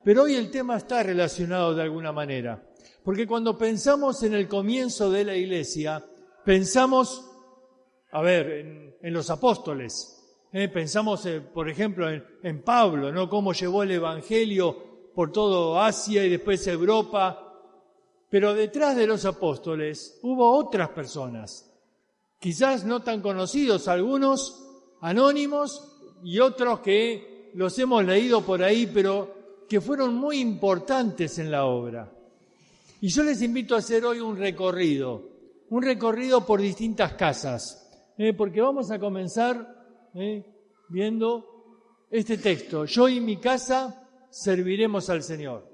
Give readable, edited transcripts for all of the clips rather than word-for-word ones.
pero hoy el tema está relacionado de alguna manera. Porque cuando pensamos en el comienzo de la iglesia, pensamos, en los apóstoles. Pensamos, por ejemplo, en Pablo, ¿no? Cómo llevó el evangelio por todo Asia y después Europa. Pero detrás de los apóstoles hubo otras personas, quizás no tan conocidos, algunos anónimos y otros que los hemos leído por ahí, pero que fueron muy importantes en la obra. Y yo les invito a hacer hoy un recorrido por distintas casas, porque vamos a comenzar viendo este texto: yo y mi casa serviremos al Señor.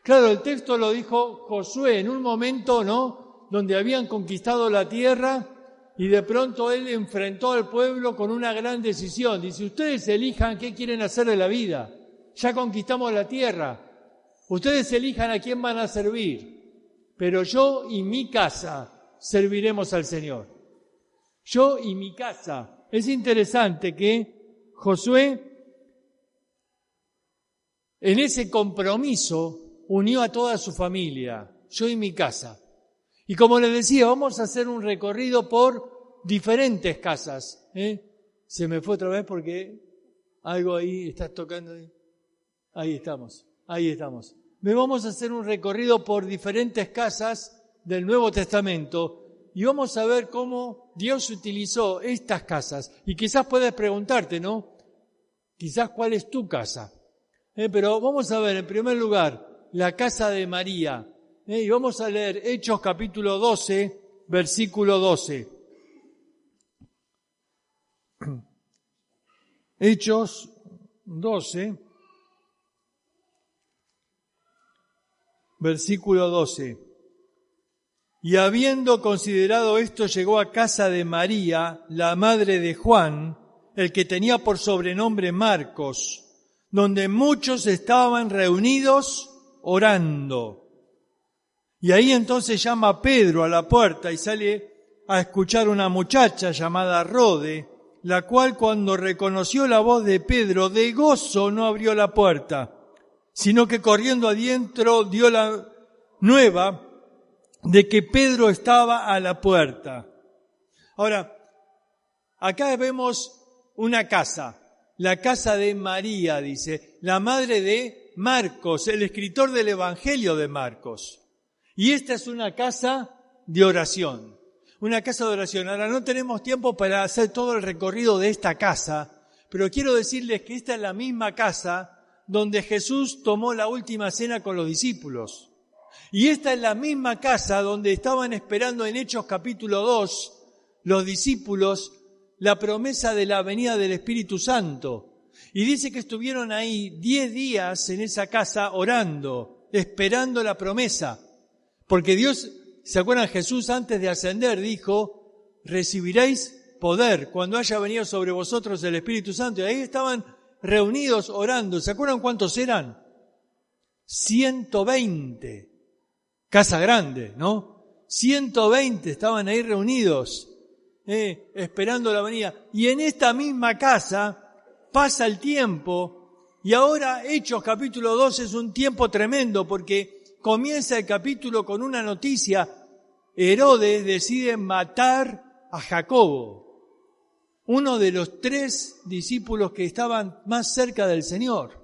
Claro, el texto lo dijo Josué en un momento, ¿no?, donde habían conquistado la tierra y de pronto él enfrentó al pueblo con una gran decisión. Dice: ustedes elijan qué quieren hacer de la vida. Ya conquistamos la tierra. Ustedes elijan a quién van a servir. Pero yo y mi casa serviremos al Señor. Yo y mi casa. Es interesante que Josué, en ese compromiso, unió a toda su familia, yo y mi casa. Y como les decía, vamos a hacer un recorrido por diferentes casas. Se me fue otra vez porque algo ahí estás tocando. Ahí estamos. Vamos a hacer un recorrido por diferentes casas del Nuevo Testamento y vamos a ver cómo Dios utilizó estas casas. Y quizás puedes preguntarte, ¿no? Quizás cuál es tu casa. Pero vamos a ver, en primer lugar, la casa de María. Y vamos a leer Hechos capítulo 12, versículo 12. Hechos 12, versículo 12. Y habiendo considerado esto, llegó a casa de María, la madre de Juan, el que tenía por sobrenombre Marcos, donde muchos estaban reunidos orando. Y ahí entonces llama a Pedro a la puerta y sale a escuchar una muchacha llamada Rode, la cual cuando reconoció la voz de Pedro, de gozo no abrió la puerta, sino que corriendo adentro dio la nueva de que Pedro estaba a la puerta. Ahora, acá vemos una casa, la casa de María, dice, la madre de Marcos, el escritor del Evangelio de Marcos. Y esta es una casa de oración. Una casa de oración. Ahora, no tenemos tiempo para hacer todo el recorrido de esta casa, pero quiero decirles que esta es la misma casa donde Jesús tomó la última cena con los discípulos. Y esta es la misma casa donde estaban esperando en Hechos capítulo 2 los discípulos la promesa de la venida del Espíritu Santo. Y dice que estuvieron ahí 10 días en esa casa orando, esperando la promesa. Porque Dios, ¿se acuerdan? Jesús antes de ascender dijo: recibiréis poder cuando haya venido sobre vosotros el Espíritu Santo. Y ahí estaban reunidos orando. ¿Se acuerdan cuántos eran? 120. Casa grande, ¿no? 120 estaban ahí reunidos, esperando la venida. Y en esta misma casa pasa el tiempo y ahora Hechos capítulo 2 es un tiempo tremendo porque comienza el capítulo con una noticia. Herodes decide matar a Jacobo, uno de los 3 discípulos que estaban más cerca del Señor.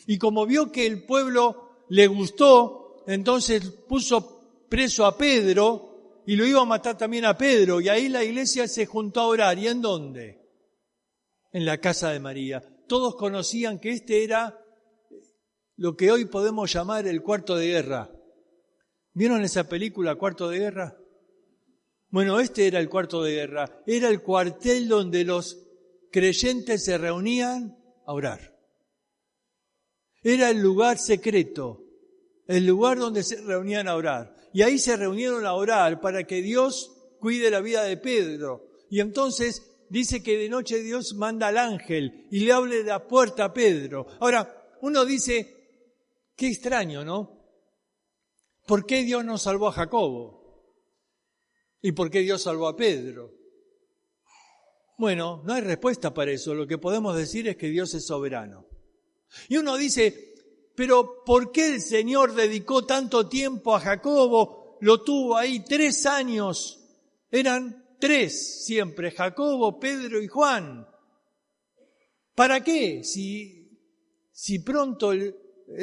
Y como vio que el pueblo le gustó, entonces puso preso a Pedro y lo iba a matar también a Pedro. Y ahí la iglesia se juntó a orar. ¿Y en dónde? En la casa de María. Todos conocían que este era lo que hoy podemos llamar el cuarto de guerra. ¿Vieron esa película, Cuarto de Guerra? Bueno, este era el cuarto de guerra. Era el cuartel donde los creyentes se reunían a orar. Era el lugar secreto, el lugar donde se reunían a orar. Y ahí se reunieron a orar para que Dios cuide la vida de Pedro. Y entonces dice que de noche Dios manda al ángel y le abre la puerta a Pedro. Ahora, uno dice, qué extraño, ¿no? ¿Por qué Dios no salvó a Jacobo? ¿Y por qué Dios salvó a Pedro? Bueno, no hay respuesta para eso. Lo que podemos decir es que Dios es soberano. Y uno dice, pero ¿por qué el Señor dedicó tanto tiempo a Jacobo? Lo tuvo ahí 3 años. Eran 3 siempre, Jacobo, Pedro y Juan. ¿Para qué? Si pronto el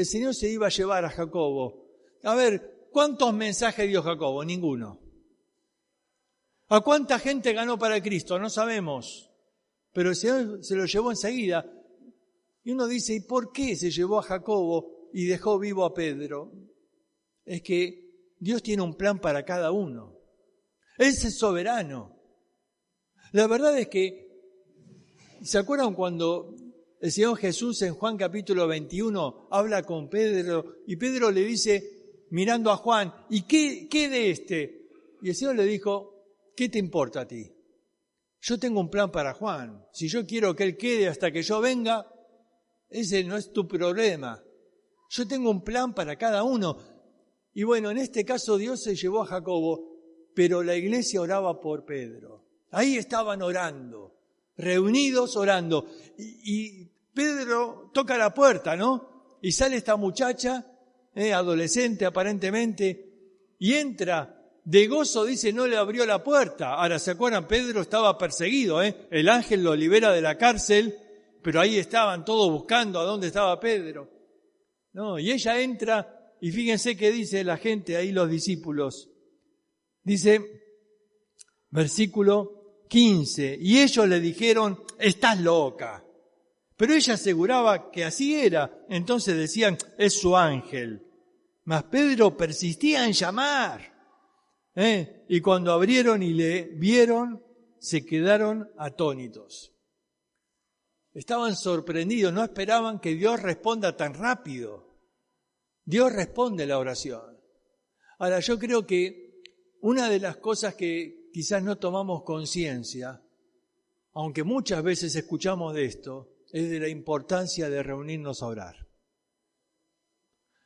Señor se iba a llevar a Jacobo. A ver, ¿cuántos mensajes dio Jacobo? Ninguno. ¿A cuánta gente ganó para Cristo? No sabemos. Pero el Señor se lo llevó enseguida. Y uno dice, ¿y por qué se llevó a Jacobo y dejó vivo a Pedro? Es que Dios tiene un plan para cada uno. Él es soberano. La verdad es que, ¿se acuerdan cuando el Señor Jesús en Juan capítulo 21 habla con Pedro y Pedro le dice, mirando a Juan, ¿y qué de este? Y el Señor le dijo, ¿qué te importa a ti? Yo tengo un plan para Juan. Si yo quiero que él quede hasta que yo venga, ese no es tu problema. Yo tengo un plan para cada uno. Y bueno, en este caso Dios se llevó a Jacobo, pero la iglesia oraba por Pedro. Ahí estaban orando, reunidos orando. Y Pedro toca la puerta, ¿no? Y sale esta muchacha, adolescente aparentemente, y entra. De gozo, dice, no le abrió la puerta. Ahora, ¿se acuerdan? Pedro estaba perseguido, El ángel lo libera de la cárcel, pero ahí estaban todos buscando a dónde estaba Pedro. No, y ella entra, y fíjense qué dice la gente ahí, los discípulos. Dice, versículo 15, y ellos le dijeron, estás loca. Pero ella aseguraba que así era. Entonces decían, es su ángel. Mas Pedro persistía en llamar. Y cuando abrieron y le vieron, se quedaron atónitos. Estaban sorprendidos, no esperaban que Dios responda tan rápido. Dios responde la oración. Ahora, yo creo que una de las cosas que quizás no tomamos conciencia, aunque muchas veces escuchamos de esto, es de la importancia de reunirnos a orar.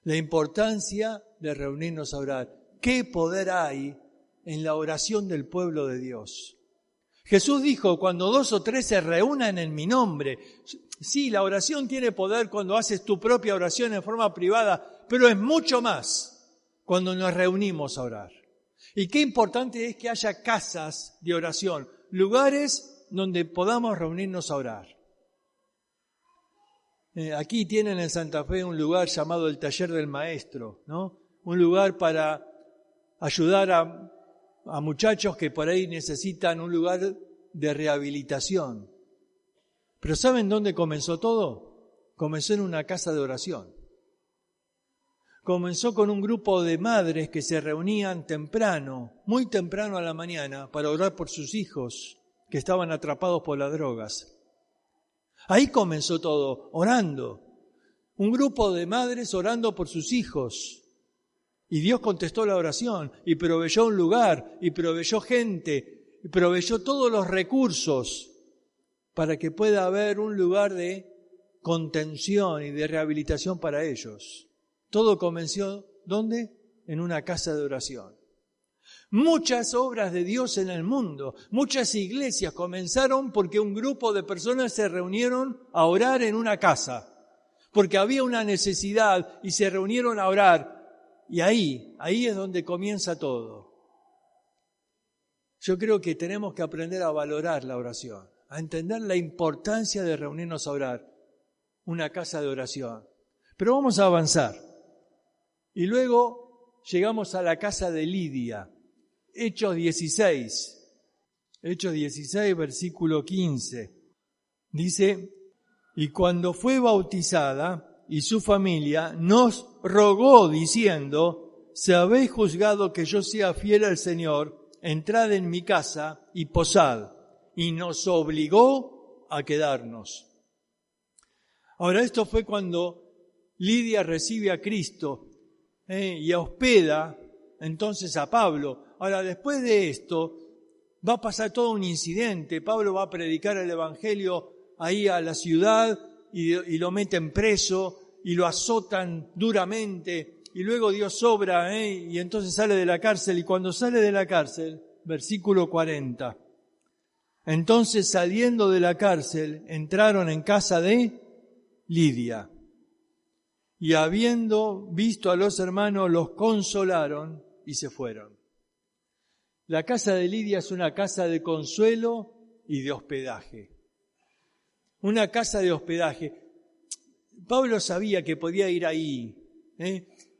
La importancia de reunirnos a orar. ¿Qué poder hay en la oración del pueblo de Dios? Jesús dijo, cuando 2 o 3 se reúnan en mi nombre. Sí, la oración tiene poder cuando haces tu propia oración en forma privada, pero es mucho más cuando nos reunimos a orar. Y qué importante es que haya casas de oración, lugares donde podamos reunirnos a orar. Aquí tienen en Santa Fe un lugar llamado el Taller del Maestro, ¿no? Un lugar para ayudar a muchachos que por ahí necesitan un lugar de rehabilitación. Pero ¿saben dónde comenzó todo? Comenzó en una casa de oración. Comenzó con un grupo de madres que se reunían temprano, muy temprano a la mañana, para orar por sus hijos que estaban atrapados por las drogas. Ahí comenzó todo, orando. Un grupo de madres orando por sus hijos. Y Dios contestó la oración y proveyó un lugar, y proveyó gente, y proveyó todos los recursos para que pueda haber un lugar de contención y de rehabilitación para ellos. Todo comenzó, ¿dónde? En una casa de oración. Muchas obras de Dios en el mundo, muchas iglesias comenzaron porque un grupo de personas se reunieron a orar en una casa, porque había una necesidad y se reunieron a orar. Y ahí es donde comienza todo. Yo creo que tenemos que aprender a valorar la oración, a entender la importancia de reunirnos a orar, una casa de oración. Pero vamos a avanzar. Y luego llegamos a la casa de Lidia. Hechos 16, versículo 15. Dice, y cuando fue bautizada y su familia nos rogó diciendo, si habéis juzgado que yo sea fiel al Señor, entrad en mi casa y posad. Y nos obligó a quedarnos. Ahora, esto fue cuando Lidia recibe a Cristo y hospeda entonces a Pablo. Ahora, después de esto, va a pasar todo un incidente. Pablo va a predicar el Evangelio ahí a la ciudad y lo meten preso y lo azotan duramente. Y luego Dios obra y entonces sale de la cárcel. Y cuando sale de la cárcel, versículo 40, entonces saliendo de la cárcel, entraron en casa de Lidia. y habiendo visto a los hermanos, los consolaron y se fueron. La casa de Lidia es una casa de consuelo y de hospedaje. Una casa de hospedaje. Pablo sabía que podía ir ahí.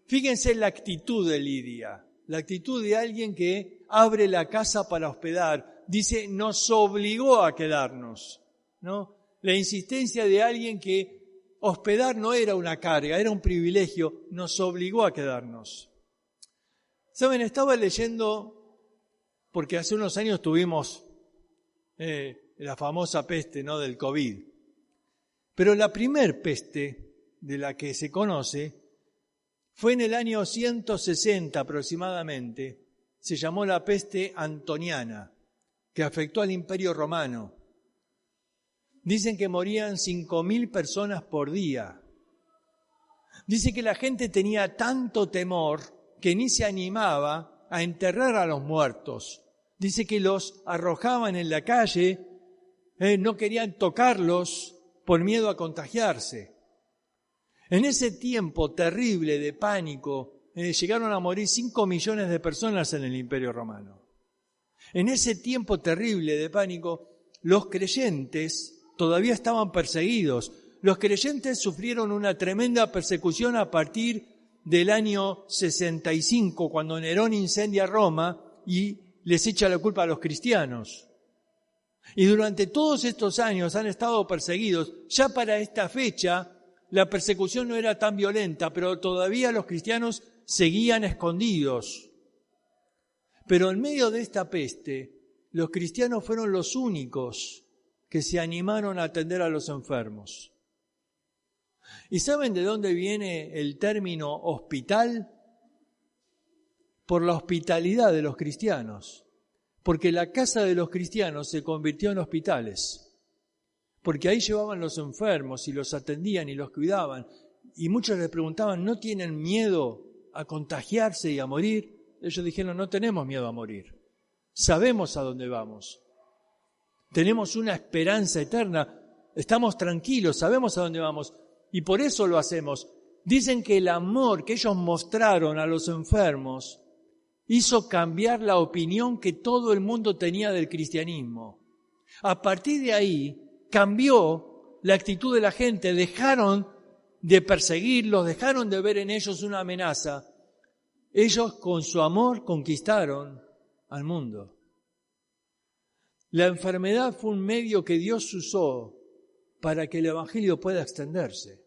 Fíjense la actitud de Lidia, la actitud de alguien que abre la casa para hospedar. Dice, nos obligó a quedarnos, ¿no? La insistencia de alguien que hospedar no era una carga, era un privilegio, nos obligó a quedarnos. Saben, estaba leyendo, porque hace unos años tuvimos la famosa peste, ¿no?, del COVID. Pero la primer peste de la que se conoce fue en el año 160 aproximadamente. Se llamó la peste antoniana, que afectó al Imperio Romano. Dicen que morían 5.000 personas por día. Dice que la gente tenía tanto temor que ni se animaba a enterrar a los muertos. Dice que los arrojaban en la calle, no querían tocarlos por miedo a contagiarse. En ese tiempo terrible de pánico, llegaron a morir 5 millones de personas en el Imperio Romano. En ese tiempo terrible de pánico, los creyentes todavía estaban perseguidos. Los creyentes sufrieron una tremenda persecución a partir del año 65, cuando Nerón incendia Roma y les echa la culpa a los cristianos. Y durante todos estos años han estado perseguidos. Ya para esta fecha la persecución no era tan violenta, pero todavía los cristianos seguían escondidos. Pero en medio de esta peste, los cristianos fueron los únicos que se animaron a atender a los enfermos. ¿Y saben de dónde viene el término hospital? Por la hospitalidad de los cristianos. Porque la casa de los cristianos se convirtió en hospitales. Porque ahí llevaban los enfermos y los atendían y los cuidaban. Y muchos les preguntaban, ¿no tienen miedo a contagiarse y a morir? Ellos dijeron, no tenemos miedo a morir. Sabemos a dónde vamos. Tenemos una esperanza eterna, estamos tranquilos, sabemos a dónde vamos y por eso lo hacemos. Dicen que el amor que ellos mostraron a los enfermos hizo cambiar la opinión que todo el mundo tenía del cristianismo. A partir de ahí cambió la actitud de la gente, dejaron de perseguirlos, dejaron de ver en ellos una amenaza. Ellos con su amor conquistaron al mundo. La enfermedad fue un medio que Dios usó para que el Evangelio pueda extenderse.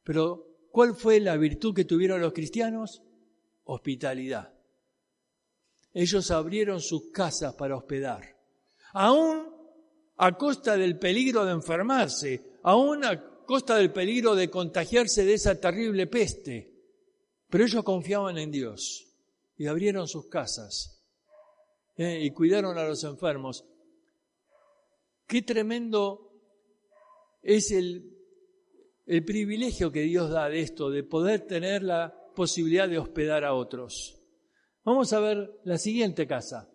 Pero, ¿cuál fue la virtud que tuvieron los cristianos? Hospitalidad. Ellos abrieron sus casas para hospedar. Aún a costa del peligro de enfermarse, aún a costa del peligro de contagiarse de esa terrible peste. Pero ellos confiaban en Dios y abrieron sus casas. Y cuidaron a los enfermos. Qué tremendo es el privilegio que Dios da de esto, de poder tener la posibilidad de hospedar a otros. Vamos a ver la siguiente casa,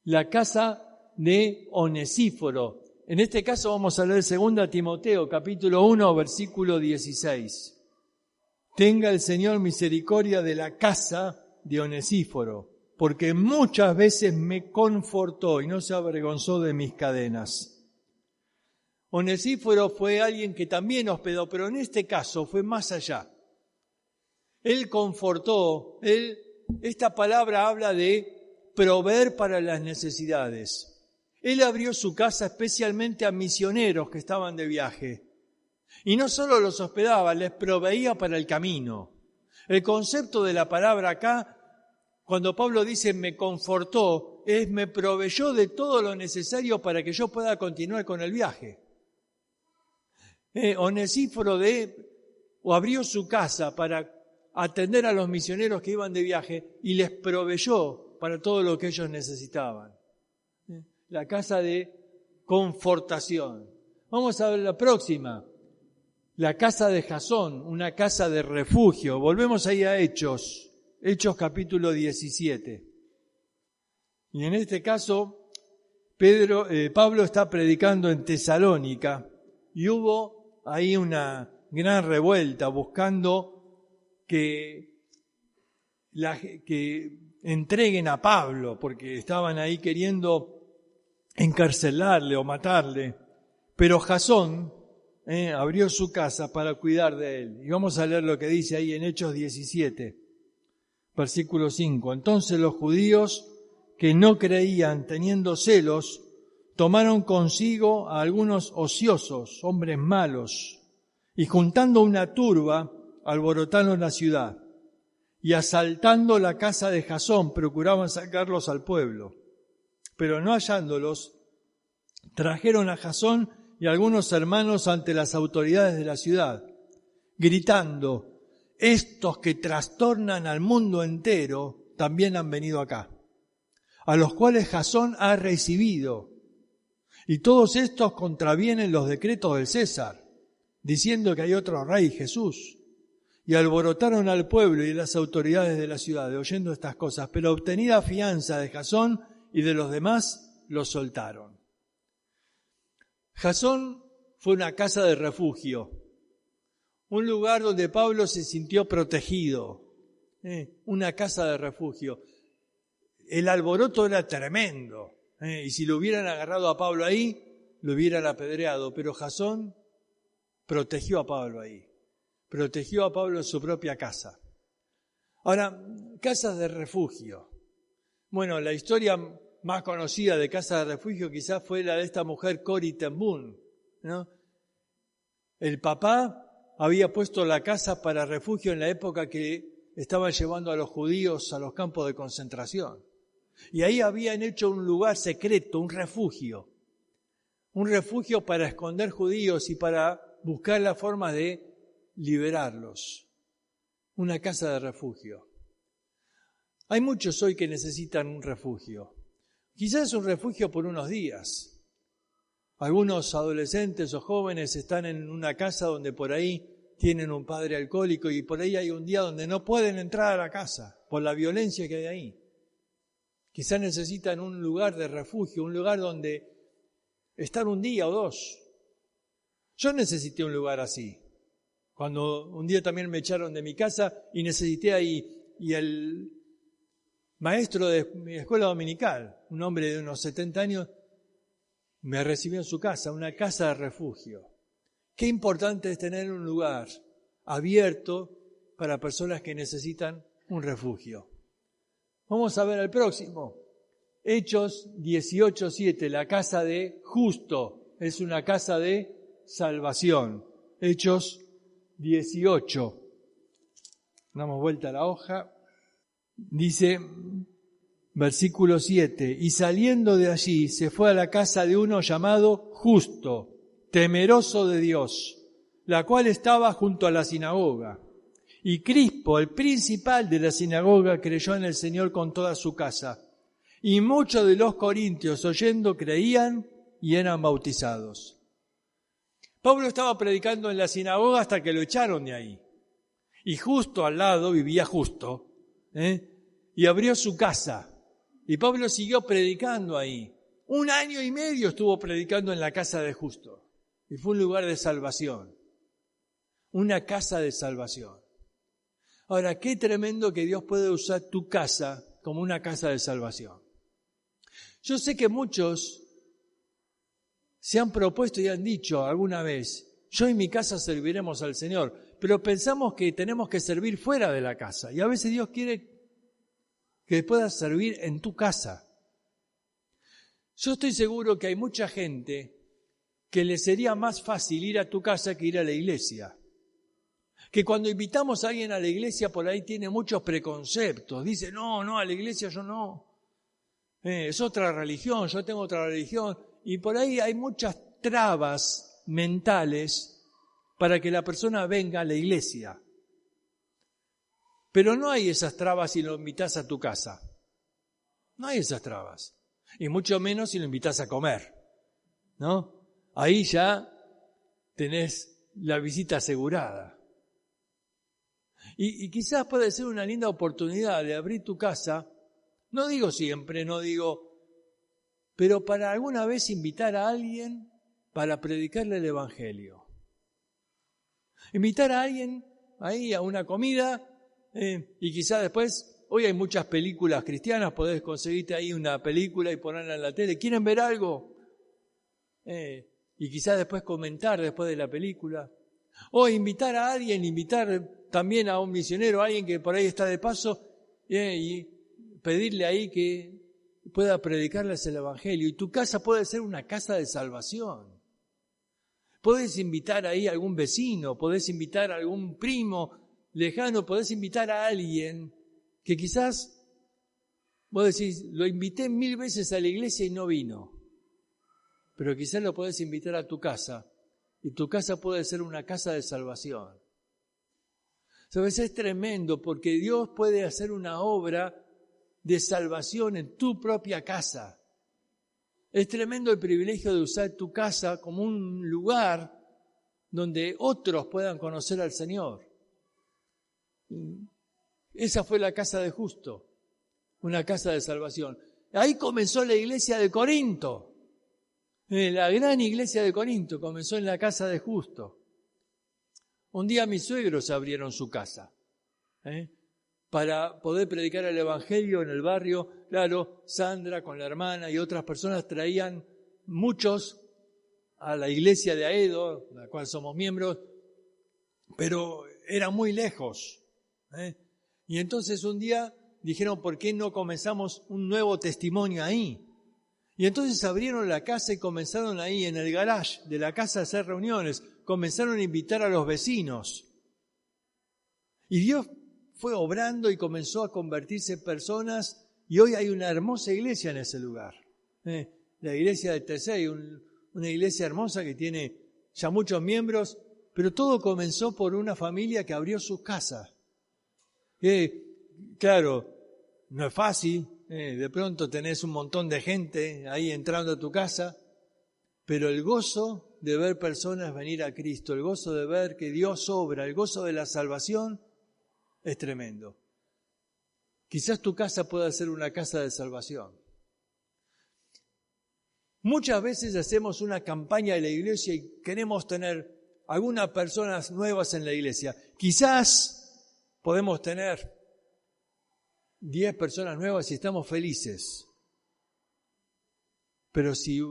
la casa de Onesíforo. En este caso vamos a leer 2 Timoteo, capítulo 1, versículo 16. Tenga el Señor misericordia de la casa de Onesíforo, porque muchas veces me confortó y no se avergonzó de mis cadenas. Onesíforo fue alguien que también hospedó, pero en este caso fue más allá. Él confortó, esta palabra habla de proveer para las necesidades. Él abrió su casa especialmente a misioneros que estaban de viaje. Y no solo los hospedaba, les proveía para el camino. El concepto de la palabra acá, cuando Pablo dice me confortó, es me proveyó de todo lo necesario para que yo pueda continuar con el viaje. Onesíforo abrió su casa para atender a los misioneros que iban de viaje y les proveyó para todo lo que ellos necesitaban. La casa de confortación. Vamos a ver la próxima. La casa de Jasón, una casa de refugio. Volvemos ahí a Hechos capítulo 17. Y en este caso, Pablo está predicando en Tesalónica y hubo ahí una gran revuelta buscando que entreguen a Pablo, porque estaban ahí queriendo encarcelarle o matarle. Pero Jasón abrió su casa para cuidar de él. Y vamos a leer lo que dice ahí en Hechos 17, versículo 5. Entonces los judíos que no creían, teniendo celos, tomaron consigo a algunos ociosos, hombres malos, y juntando una turba, alborotaron la ciudad. Y asaltando la casa de Jasón, procuraban sacarlos al pueblo. Pero no hallándolos, trajeron a Jasón y algunos hermanos ante las autoridades de la ciudad, gritando: estos que trastornan al mundo entero también han venido acá, a los cuales Jasón ha recibido. Y todos estos contravienen los decretos del César, diciendo que hay otro rey, Jesús. Y alborotaron al pueblo y las autoridades de la ciudad, oyendo estas cosas, pero obtenida fianza de Jasón y de los demás, los soltaron. Jasón fue una casa de refugio, un lugar donde Pablo se sintió protegido, una casa de refugio. El alboroto era tremendo, y si lo hubieran agarrado a Pablo ahí, lo hubieran apedreado, pero Jasón protegió a Pablo ahí, protegió a Pablo en su propia casa. Ahora, casas de refugio. Bueno, la historia más conocida de casa de refugio quizás fue la de esta mujer Corrie ten Boom, ¿no? El papá había puesto la casa para refugio en la época que estaban llevando a los judíos a los campos de concentración. Y ahí habían hecho un lugar secreto, un refugio para esconder judíos y para buscar la forma de liberarlos. Una casa de refugio. Hay muchos hoy que necesitan un refugio. Quizás un refugio por unos días. Algunos adolescentes o jóvenes están en una casa donde por ahí tienen un padre alcohólico y por ahí hay un día donde no pueden entrar a la casa por la violencia que hay ahí. Quizás necesitan un lugar de refugio, un lugar donde estar un día o dos. Yo necesité un lugar así. Cuando un día también me echaron de mi casa y necesité ahí, y el maestro de mi escuela dominical, un hombre de unos 70 años, me recibió en su casa, una casa de refugio. Qué importante es tener un lugar abierto para personas que necesitan un refugio. Vamos a ver al próximo. Hechos 18:7, la casa de justo, es una casa de salvación. Hechos 18. Damos vuelta a la hoja. Dice, versículo 7, y saliendo de allí se fue a la casa de uno llamado Justo, temeroso de Dios, la cual estaba junto a la sinagoga. Y Crispo, el principal de la sinagoga, creyó en el Señor con toda su casa. Y muchos de los corintios, oyendo, creían y eran bautizados. Pablo estaba predicando en la sinagoga hasta que lo echaron de ahí. Y justo al lado vivía Justo, y abrió su casa. Y Pablo siguió predicando ahí. 1 año y medio estuvo predicando en la casa de Justo. Y fue un lugar de salvación. Una casa de salvación. Ahora, qué tremendo que Dios puede usar tu casa como una casa de salvación. Yo sé que muchos se han propuesto y han dicho alguna vez, yo y mi casa serviremos al Señor, pero pensamos que tenemos que servir fuera de la casa. Y a veces Dios quiere que puedas servir en tu casa. Yo estoy seguro que hay mucha gente que le sería más fácil ir a tu casa que ir a la iglesia. Que cuando invitamos a alguien a la iglesia por ahí tiene muchos preconceptos. Dice, no, a la iglesia yo no. Es otra religión, yo tengo otra religión. Y por ahí hay muchas trabas mentales para que la persona venga a la iglesia. Pero no hay esas trabas si lo invitas a tu casa. No hay esas trabas. Y mucho menos si lo invitas a comer, ¿no? Ahí ya tenés la visita asegurada. Y quizás puede ser una linda oportunidad de abrir tu casa, no digo siempre, pero para alguna vez invitar a alguien para predicarle el Evangelio. Invitar a alguien ahí a una comida y quizás después, hoy hay muchas películas cristianas, podés conseguirte ahí una película y ponerla en la tele. ¿Quieren ver algo? Y quizás después comentar después de la película. O invitar a alguien, invitar también a un misionero, a alguien que por ahí está de paso, y pedirle ahí que pueda predicarles el Evangelio. Y tu casa puede ser una casa de salvación. Podés invitar ahí a algún vecino, podés invitar a algún primo lejano, podés invitar a alguien que quizás vos decís, lo invité 1000 veces a la iglesia y no vino. Pero quizás lo podés invitar a tu casa, y tu casa puede ser una casa de salvación. ¿Sabes? Es tremendo porque Dios puede hacer una obra de salvación en tu propia casa. Es tremendo el privilegio de usar tu casa como un lugar donde otros puedan conocer al Señor. Esa fue la casa de Justo, una casa de salvación. Ahí comenzó la iglesia de Corinto. La gran iglesia de Corinto comenzó en la casa de Justo. Un día mis suegros abrieron su casa para poder predicar el Evangelio en el barrio. Claro, Sandra con la hermana y otras personas traían muchos a la iglesia de Aedo, de la cual somos miembros, pero era muy lejos. Y entonces un día dijeron, ¿por qué no comenzamos un nuevo testimonio ahí? Y entonces abrieron la casa y comenzaron ahí en el garage de la casa a hacer reuniones. Comenzaron a invitar a los vecinos. Y Dios fue obrando y comenzó a convertirse en personas. Y hoy hay una hermosa iglesia en ese lugar. La iglesia de Tesey, una iglesia hermosa que tiene ya muchos miembros. Pero todo comenzó por una familia que abrió sus casas. Claro, no es fácil. De pronto tenés un montón de gente ahí entrando a tu casa, pero el gozo de ver personas venir a Cristo, el gozo de ver que Dios obra, el gozo de la salvación es tremendo. Quizás tu casa pueda ser una casa de salvación. Muchas veces hacemos una campaña de la iglesia y queremos tener algunas personas nuevas en la iglesia. Quizás podemos tener 10 personas nuevas y estamos felices. Pero si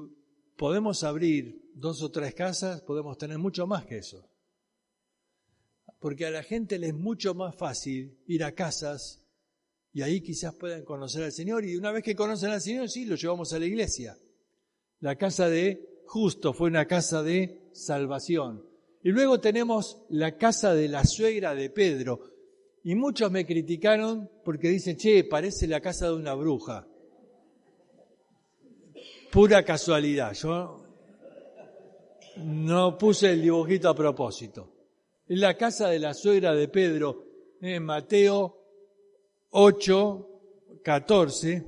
podemos abrir 2 o 3 casas, podemos tener mucho más que eso. Porque a la gente le es mucho más fácil ir a casas y ahí quizás puedan conocer al Señor. Y una vez que conocen al Señor, sí, lo llevamos a la iglesia. La casa de Justo fue una casa de salvación. Y luego tenemos la casa de la suegra de Pedro. Y muchos me criticaron porque dicen, parece la casa de una bruja. Pura casualidad, yo no puse el dibujito a propósito. Es la casa de la suegra de Pedro, en Mateo 8:14.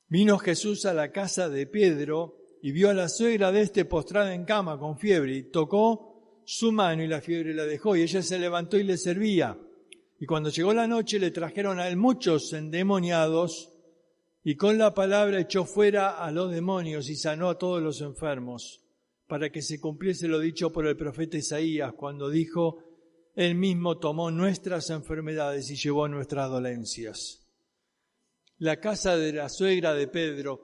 Vino Jesús a la casa de Pedro y vio a la suegra de este postrada en cama con fiebre y tocó su mano y la fiebre la dejó y ella se levantó y le servía. Y cuando llegó la noche le trajeron a él muchos endemoniados y con la palabra echó fuera a los demonios y sanó a todos los enfermos, para que se cumpliese lo dicho por el profeta Isaías cuando dijo, él mismo tomó nuestras enfermedades y llevó nuestras dolencias. La casa de la suegra de Pedro,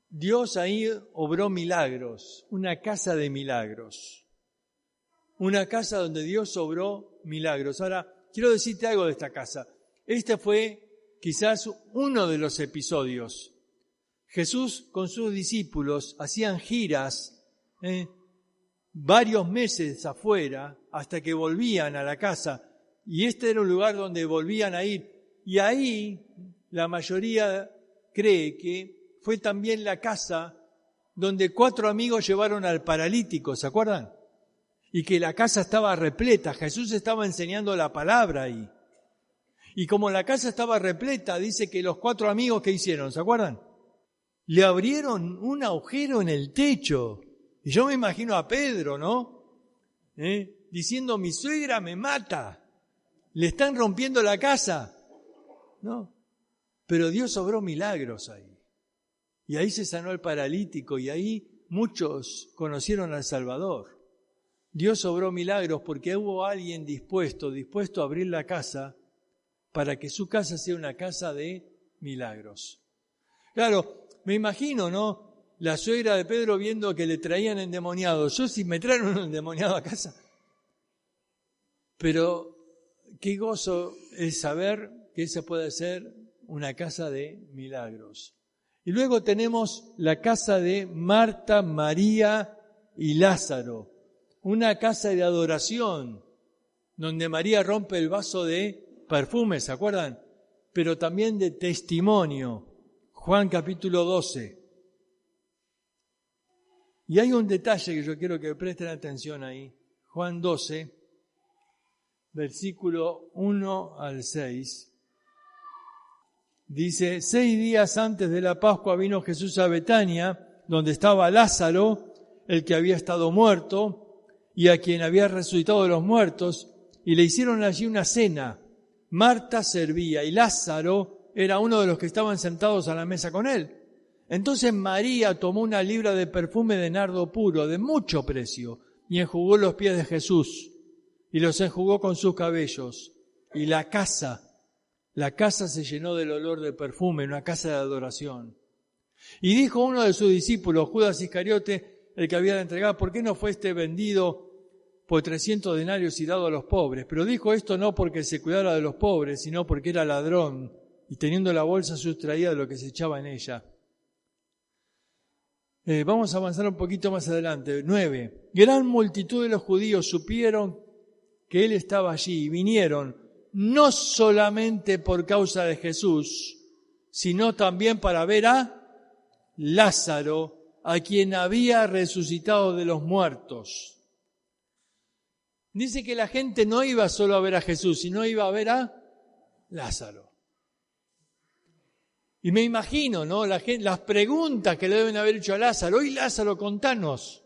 Dios ahí obró milagros, una casa de milagros. Una casa donde Dios obró milagros. Ahora, quiero decirte algo de esta casa. Este fue quizás uno de los episodios. Jesús con sus discípulos hacían giras, varios meses afuera, hasta que volvían a la casa. Y este era un lugar donde volvían a ir. Y ahí la mayoría cree que fue también la casa donde 4 amigos llevaron al paralítico, ¿se acuerdan? Y que la casa estaba repleta, Jesús estaba enseñando la palabra ahí. Y como la casa estaba repleta, dice que los 4 amigos, ¿qué hicieron? ¿Se acuerdan? Le abrieron un agujero en el techo. Y yo me imagino a Pedro, ¿no? Diciendo, mi suegra me mata. Le están rompiendo la casa. ¿No? Pero Dios obró milagros ahí. Y ahí se sanó el paralítico y ahí muchos conocieron al Salvador. Dios obró milagros porque hubo alguien dispuesto a abrir la casa para que su casa sea una casa de milagros. Claro, me imagino, ¿no? La suegra de Pedro viendo que le traían endemoniados. Yo si me traen un endemoniado a casa. Pero qué gozo es saber que esa puede ser una casa de milagros. Y luego tenemos la casa de Marta, María y Lázaro. Una casa de adoración, donde María rompe el vaso de perfume, ¿se acuerdan? Pero también de testimonio. Juan capítulo 12. Y hay un detalle que yo quiero que presten atención ahí. Juan 12, versículo 1 al 6. Dice, 6 días antes de la Pascua vino Jesús a Betania, donde estaba Lázaro, el que había estado muerto, y a quien había resucitado de los muertos, y le hicieron allí una cena. Marta servía y Lázaro era uno de los que estaban sentados a la mesa con él. Entonces María tomó una libra de perfume de nardo puro, de mucho precio, y enjugó los pies de Jesús, y los enjugó con sus cabellos. Y la casa se llenó del olor de perfume, una casa de adoración. Y dijo uno de sus discípulos, Judas Iscariote, el que había de entregar, ¿por qué no fue vendido por 300 denarios y dado a los pobres? Pero dijo esto no porque se cuidara de los pobres, sino porque era ladrón, y teniendo la bolsa sustraía de lo que se echaba en ella. Vamos a avanzar un poquito más adelante. 9. Gran multitud de los judíos supieron que él estaba allí y vinieron, no solamente por causa de Jesús, sino también para ver a Lázaro, a quien había resucitado de los muertos. Dice que la gente no iba solo a ver a Jesús, sino iba a ver a Lázaro. Y me imagino, ¿no? Las preguntas que le deben haber hecho a Lázaro. Oye, Lázaro, contanos.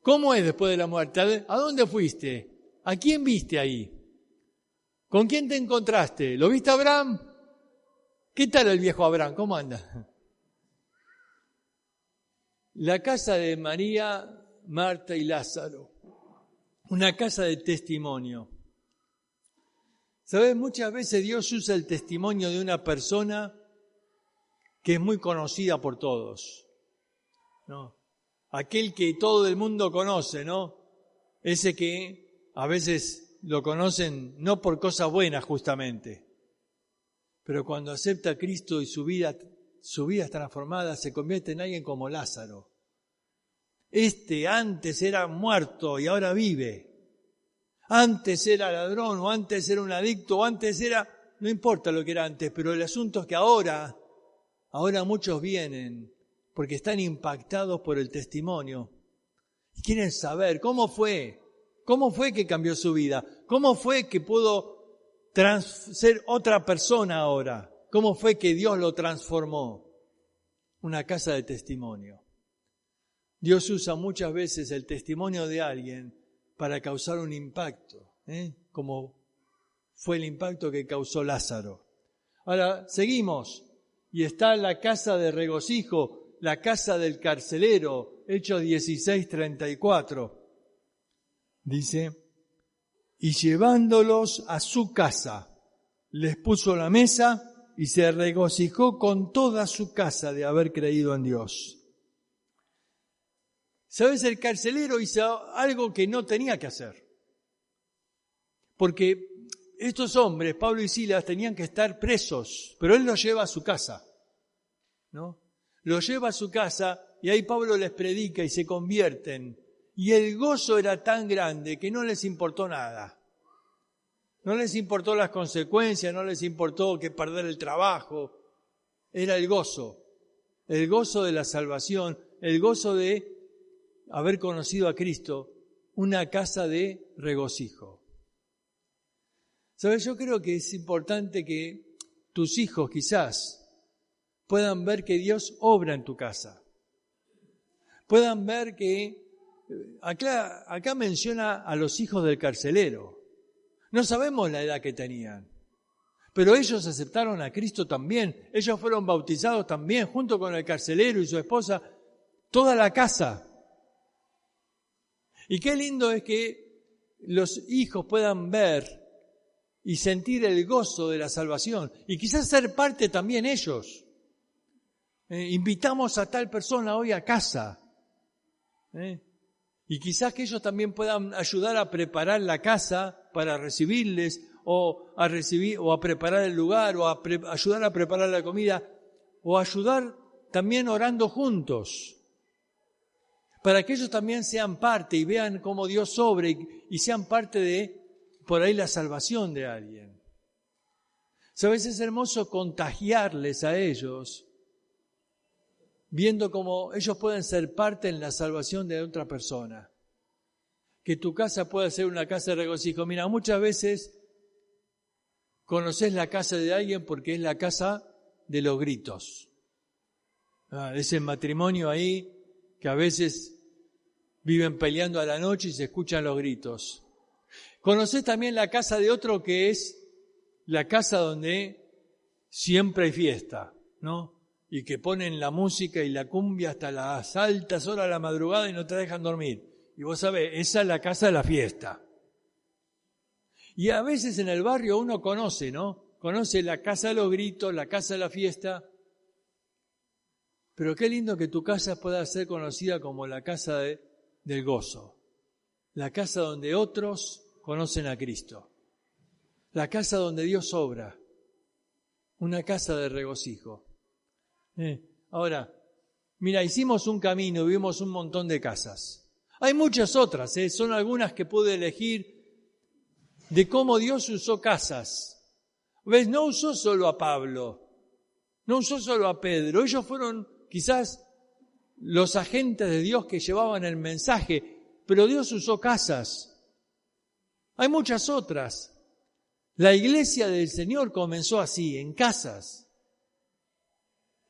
¿Cómo es después de la muerte? ¿A dónde fuiste? ¿A quién viste ahí? ¿Con quién te encontraste? ¿Lo viste a Abraham? ¿Qué tal el viejo Abraham? ¿Cómo anda? La casa de María, Marta y Lázaro. Una casa de testimonio. ¿Sabes? Muchas veces Dios usa el testimonio de una persona que es muy conocida por todos, ¿no? Aquel que todo el mundo conoce, ¿no? Ese que a veces lo conocen no por cosas buenas justamente, pero cuando acepta a Cristo y su vida es transformada, se convierte en alguien como Lázaro. Antes era muerto y ahora vive. Antes era ladrón, o antes era un adicto, o antes era... No importa lo que era antes, pero el asunto es que ahora muchos vienen porque están impactados por el testimonio. Y quieren saber cómo fue que cambió su vida, cómo fue que pudo ser otra persona ahora, cómo fue que Dios lo transformó. Una casa de testimonio. Dios usa muchas veces el testimonio de alguien para causar un impacto, como fue el impacto que causó Lázaro. Ahora, seguimos, y está la casa de regocijo, la casa del carcelero, Hechos 16:34. Dice, y llevándolos a su casa, les puso la mesa y se regocijó con toda su casa de haber creído en Dios. ¿Sabes? El carcelero hizo algo que no tenía que hacer. Porque estos hombres, Pablo y Silas, tenían que estar presos, pero él los lleva a su casa, ¿no? Los lleva a su casa y ahí Pablo les predica y se convierten. Y el gozo era tan grande que no les importó nada. No les importó las consecuencias, no les importó que perder el trabajo. Era el gozo de la salvación, el gozo de haber conocido a Cristo, una casa de regocijo. ¿Sabes? Yo creo que es importante que tus hijos quizás puedan ver que Dios obra en tu casa. Puedan ver que, acá menciona a los hijos del carcelero. No sabemos la edad que tenían, pero ellos aceptaron a Cristo también. Ellos fueron bautizados también, junto con el carcelero y su esposa, toda la casa. Y qué lindo es que los hijos puedan ver y sentir el gozo de la salvación. Y quizás ser parte también ellos. Invitamos a tal persona hoy a casa. Y quizás que ellos también puedan ayudar a preparar la casa para recibirles, o a preparar el lugar, o ayudar a preparar la comida, o ayudar también orando juntos, para que ellos también sean parte y vean cómo Dios obra y sean parte de, por ahí, la salvación de alguien. ¿Sabes? Es hermoso contagiarles a ellos, viendo cómo ellos pueden ser parte en la salvación de otra persona. Que tu casa pueda ser una casa de regocijo. Mira, muchas veces conoces la casa de alguien porque es la casa de los gritos. Ese matrimonio ahí que a veces viven peleando a la noche y se escuchan los gritos. Conoces también la casa de otro que es la casa donde siempre hay fiesta, ¿no? Y que ponen la música y la cumbia hasta las altas horas de la madrugada y no te dejan dormir. Y vos sabés, esa es la casa de la fiesta. Y a veces en el barrio uno conoce, ¿no? Conoce la casa de los gritos, la casa de la fiesta. Pero qué lindo que tu casa pueda ser conocida como la casa del gozo. La casa donde otros conocen a Cristo. La casa donde Dios obra. Una casa de regocijo. Ahora, mira, hicimos un camino, vimos un montón de casas. Hay muchas otras, son algunas que pude elegir de cómo Dios usó casas. ¿Ves? No usó solo a Pablo, no usó solo a Pedro. Ellos fueron quizás los agentes de Dios que llevaban el mensaje, pero Dios usó casas. Hay muchas otras. La iglesia del Señor comenzó así, en casas.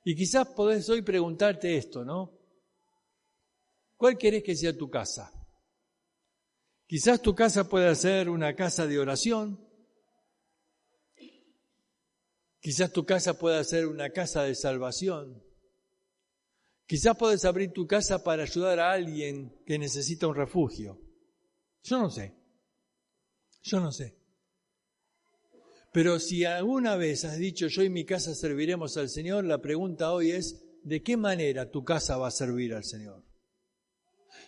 Y quizás podés hoy preguntarte esto, ¿no? ¿Cuál querés que sea tu casa? Quizás tu casa pueda ser una casa de oración. Quizás tu casa pueda ser una casa de salvación. Quizás podés abrir tu casa para ayudar a alguien que necesita un refugio. Yo no sé. Pero si alguna vez has dicho, yo y mi casa serviremos al Señor, la pregunta hoy es, ¿de qué manera tu casa va a servir al Señor?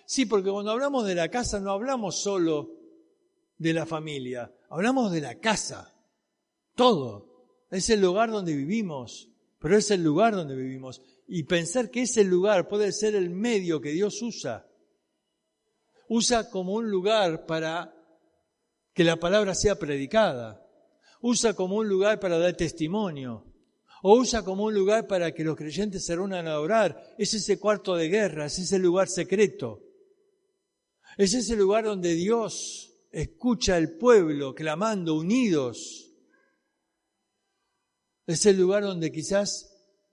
Sí, porque cuando hablamos de la casa no hablamos solo de la familia, hablamos de la casa, todo. Es el lugar donde vivimos, pero es el lugar donde vivimos. Y pensar que ese lugar puede ser el medio que Dios usa. Usa como un lugar para que la palabra sea predicada. Usa como un lugar para dar testimonio. O usa como un lugar para que los creyentes se reúnan a orar. Es ese cuarto de guerra, es ese lugar secreto. Es ese lugar donde Dios escucha al pueblo clamando unidos. Es el lugar donde quizás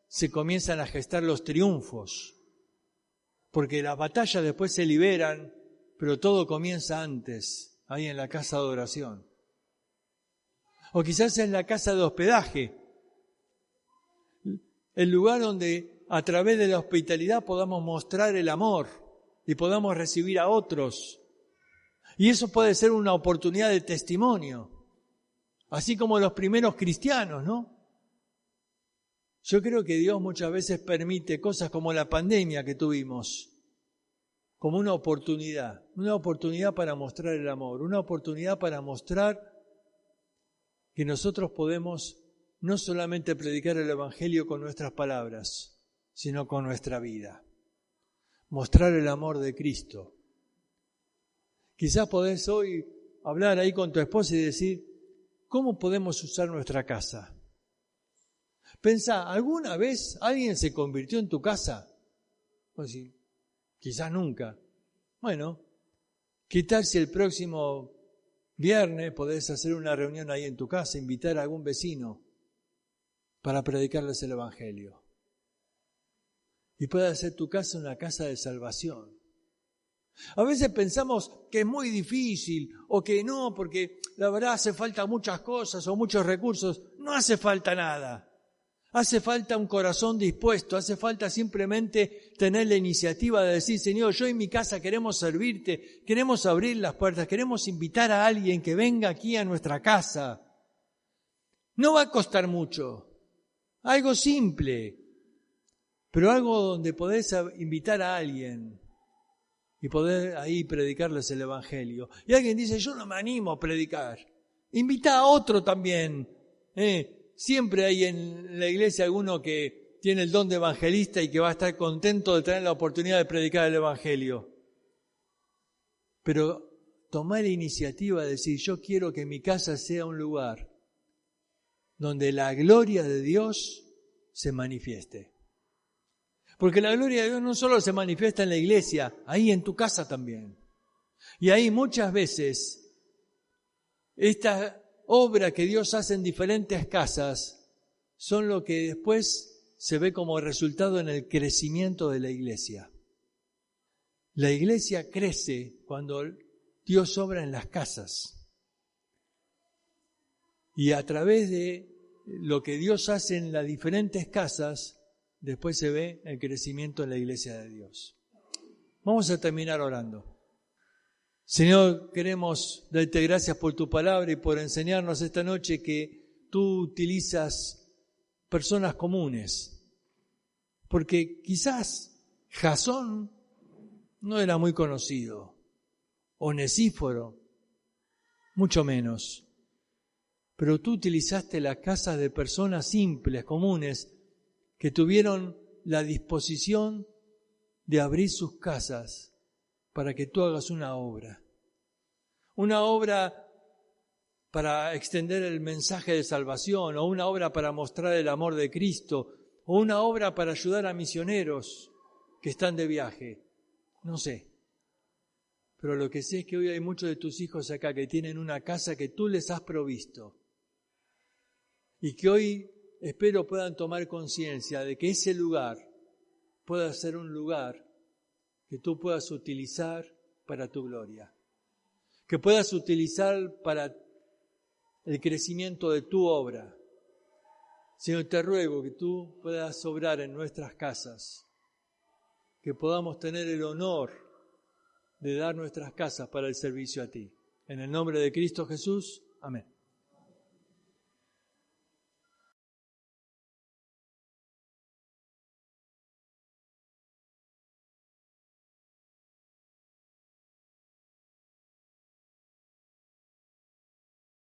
se comienzan a gestar los triunfos. Porque las batallas después se liberan, pero todo comienza antes, ahí en la casa de oración. O quizás en la casa de hospedaje. El lugar donde a través de la hospitalidad podamos mostrar el amor y podamos recibir a otros. Y eso puede ser una oportunidad de testimonio, así como los primeros cristianos, ¿no? Yo creo que Dios muchas veces permite cosas como la pandemia que tuvimos, como una oportunidad para mostrar el amor, una oportunidad para mostrar que nosotros podemos no solamente predicar el Evangelio con nuestras palabras, sino con nuestra vida. Mostrar el amor de Cristo. Quizás podés hoy hablar ahí con tu esposa y decir, ¿cómo podemos usar nuestra casa? Pensá, ¿alguna vez alguien se convirtió en tu casa? Pues sí, quizás nunca. Bueno, ¿qué tal si el próximo viernes podés hacer una reunión ahí en tu casa, invitar a algún vecino para predicarles el Evangelio? Y puede hacer tu casa una casa de salvación. A veces pensamos que es muy difícil o que no, porque la verdad hace falta muchas cosas o muchos recursos. No hace falta nada. Hace falta un corazón dispuesto, hace falta simplemente tener la iniciativa de decir, Señor, yo en mi casa queremos servirte, queremos abrir las puertas, queremos invitar a alguien que venga aquí a nuestra casa. No va a costar mucho, algo simple, pero algo donde podés invitar a alguien y poder ahí predicarles el Evangelio. Y alguien dice, yo no me animo a predicar. Invita a otro también. Siempre hay en la iglesia alguno que tiene el don de evangelista y que va a estar contento de tener la oportunidad de predicar el Evangelio. Pero tomar la iniciativa de decir, yo quiero que mi casa sea un lugar donde la gloria de Dios se manifieste. Porque la gloria de Dios no solo se manifiesta en la iglesia, ahí en tu casa también. Y ahí muchas veces esta obra que Dios hace en diferentes casas son lo que después se ve como resultado en el crecimiento de la iglesia. La iglesia crece cuando Dios obra en las casas. Y a través de lo que Dios hace en las diferentes casas, después se ve el crecimiento en la iglesia de Dios. Vamos a terminar orando. Señor, queremos darte gracias por tu palabra y por enseñarnos esta noche que tú utilizas personas comunes. Porque quizás Jasón no era muy conocido, Onesíforo, mucho menos. Pero tú utilizaste la casa de personas simples, comunes, que tuvieron la disposición de abrir sus casas para que tú hagas una obra para extender el mensaje de salvación, o una obra para mostrar el amor de Cristo, o una obra para ayudar a misioneros que están de viaje. No sé. Pero lo que sé es que hoy hay muchos de tus hijos acá que tienen una casa que tú les has provisto. Y que hoy espero puedan tomar conciencia de que ese lugar pueda ser un lugar que tú puedas utilizar para tu gloria. Que puedas utilizar para el crecimiento de tu obra. Señor, te ruego que tú puedas obrar en nuestras casas, que podamos tener el honor de dar nuestras casas para el servicio a ti. En el nombre de Cristo Jesús, amén.